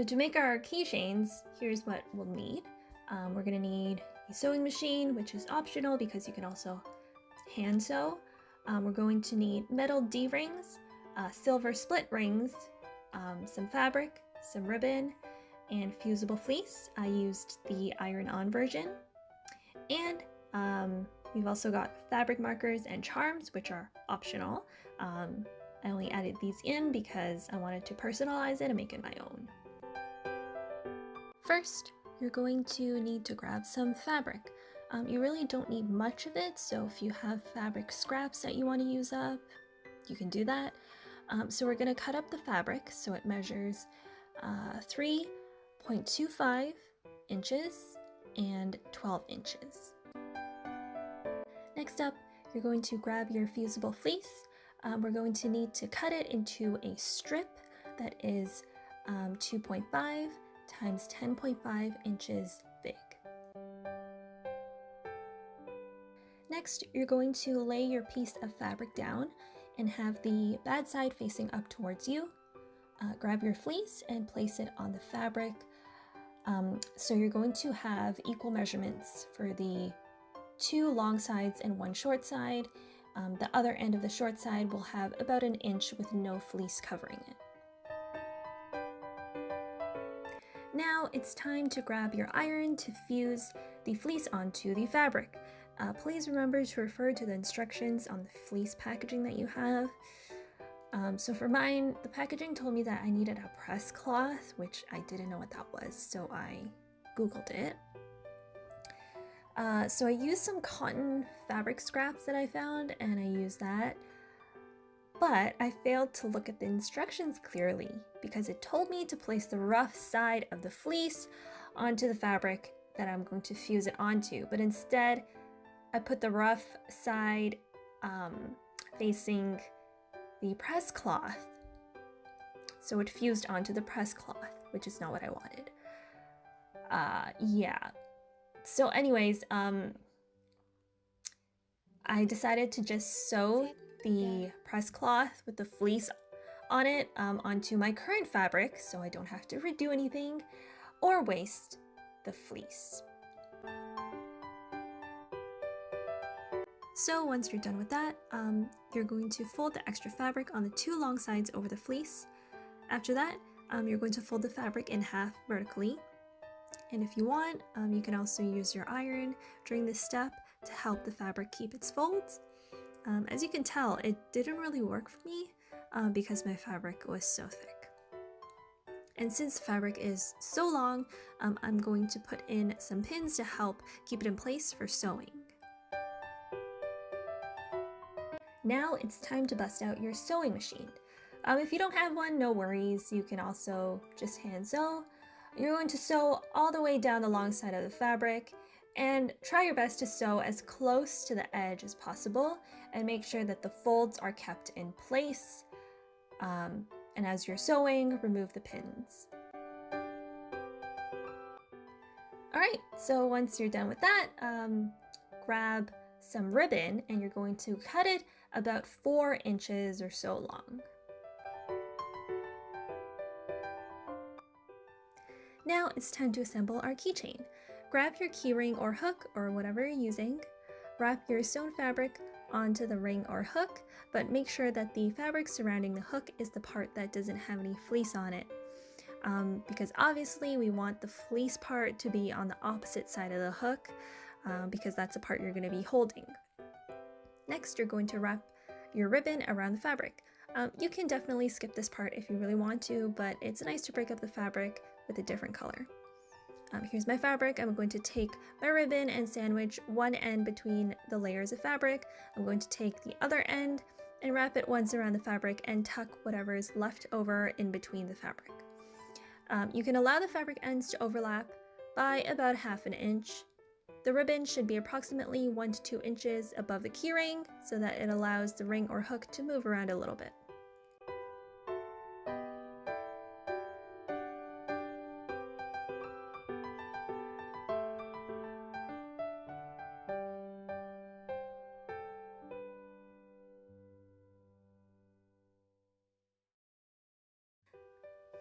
So to make our keychains, here's what we'll need. We're gonna need a sewing machine, which is optional because you can also hand sew. We're going to need metal D-rings, silver split rings, some fabric, some ribbon, and fusible fleece. I used the iron-on version. And we've also got fabric markers and charms, which are optional. I only added these in because I wanted to personalize it and make it my own. First, you're going to need to grab some fabric. You really don't need much of it, so if you have fabric scraps that you want to use up, you can do that. So we're going to cut up the fabric so it measures 3.25 inches and 12 inches. Next up, you're going to grab your fusible fleece. We're going to need to cut it into a strip that is 2.5 times 10.5 inches big. Next, you're going to lay your piece of fabric down and have the bad side facing up towards you. Grab your fleece and place it on the fabric. So you're going to have equal measurements for the 2 long sides and 1 short side. The other end of the short side will have about 1 inch with no fleece covering it. Now it's time to grab your iron to fuse the fleece onto the fabric. Please remember to refer to the instructions on the fleece packaging that you have. So for mine, the packaging told me that I needed a press cloth, which I didn't know what that was, so I Googled it. So I used some cotton fabric scraps that I found, and I used that. But I failed to look at the instructions clearly because it told me to place the rough side of the fleece onto the fabric that I'm going to fuse it onto. But instead, I put the rough side facing the press cloth. So it fused onto the press cloth, which is not what I wanted. Yeah. So anyways, I decided to just sew the press cloth with the fleece on it onto my current fabric so I don't have to redo anything or waste the fleece. So once you're done with that, you're going to fold the extra fabric on the 2 long sides over the fleece. After that, you're going to fold the fabric in half vertically. And if you want, you can also use your iron during this step to help the fabric keep its folds. As you can tell, it didn't really work for me because my fabric was so thick. And since the fabric is so long, I'm going to put in some pins to help keep it in place for sewing. Now it's time to bust out your sewing machine. If you don't have one, no worries, you can also just hand sew. You're going to sew all the way down the long side of the fabric and try your best to sew as close to the edge as possible and make sure that the folds are kept in place. And as you're sewing, remove the pins. Alright, so once you're done with that, grab some ribbon and you're going to cut it about 4 inches or so long. Now it's time to assemble our keychain. Grab your key ring or hook or whatever you're using. Wrap your sewn fabric onto the ring or hook, but make sure that the fabric surrounding the hook is the part that doesn't have any fleece on it. Because obviously we want the fleece part to be on the opposite side of the hook because that's the part you're going to be holding. Next, you're going to wrap your ribbon around the fabric. You can definitely skip this part if you really want to, but it's nice to break up the fabric with a different color. Here's my fabric. I'm going to take my ribbon and sandwich one end between the layers of fabric. I'm going to take the other end and wrap it once around the fabric and tuck whatever is left over in between the fabric. You can allow the fabric ends to overlap by about 1/2 inch. The ribbon should be approximately 1 to 2 inches above the key ring so that it allows the ring or hook to move around a little bit.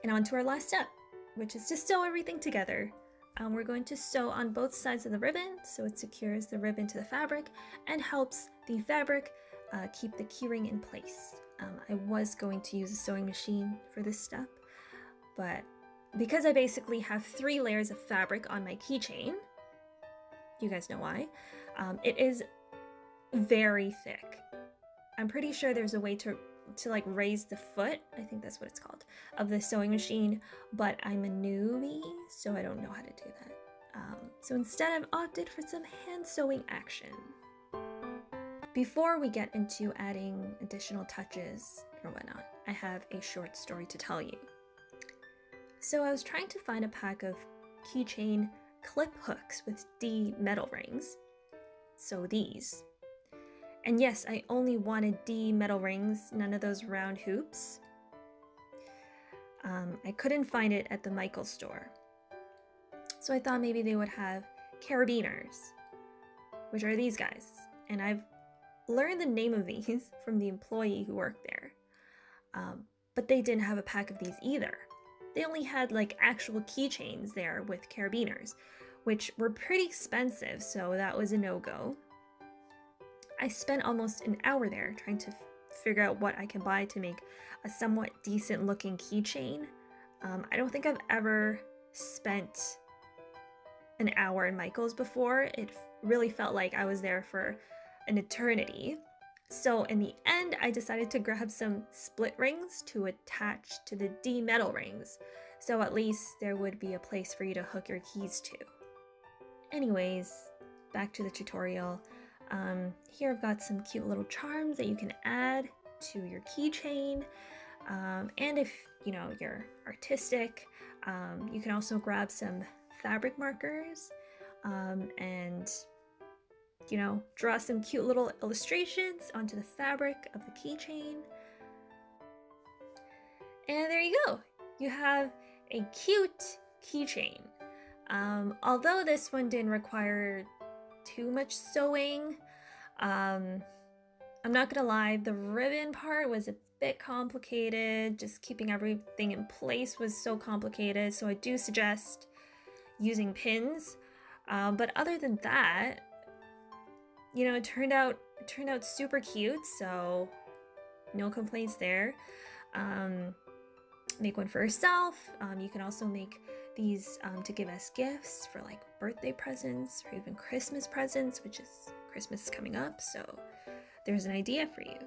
And on to our last step. which is to sew everything together. We're going to sew on both sides of the ribbon so it secures the ribbon to the fabric and helps the fabric keep the keyring in place. I was going to use a sewing machine for this step, but because I basically have 3 layers of fabric on my keychain, you guys know why, it is very thick. I'm pretty sure there's a way to like raise the foot, I think that's what it's called, of the sewing machine, but I'm a newbie, so I don't know how to do that. So instead I've opted for some hand sewing action. Before we get into adding additional touches or whatnot, I have a short story to tell you. So I was trying to find a pack of keychain clip hooks with D metal rings, so these. And yes, I only wanted D metal rings, none of those round hoops. I couldn't find it at the Michaels store. So I thought maybe they would have carabiners, which are these guys. And I've learned the name of these from the employee who worked there. But they didn't have a pack of these either. They only had like actual keychains there with carabiners, which were pretty expensive, so that was a no-go. I spent almost an hour there trying to figure out what I can buy to make a somewhat decent looking keychain. I don't think I've ever spent an hour in Michaels before. It really felt like I was there for an eternity. So in the end, I decided to grab some split rings to attach to the D metal rings, so at least there would be a place for you to hook your keys to. Anyways, back to the tutorial. Here I've got some cute little charms that you can add to your keychain, and if you know you're artistic, you can also grab some fabric markers and you know, draw some cute little illustrations onto the fabric of the keychain. And there you go. You have a cute keychain. Although this one didn't require too much sewing, I'm not gonna lie, the ribbon part was a bit complicated. Just keeping everything in place was so complicated, so I do suggest using pins. But other than that, you know, it turned out super cute, so no complaints there. Make one for yourself. You can also make these to give as gifts for like birthday presents or even Christmas presents, which is Christmas is coming up, so there's an idea for you.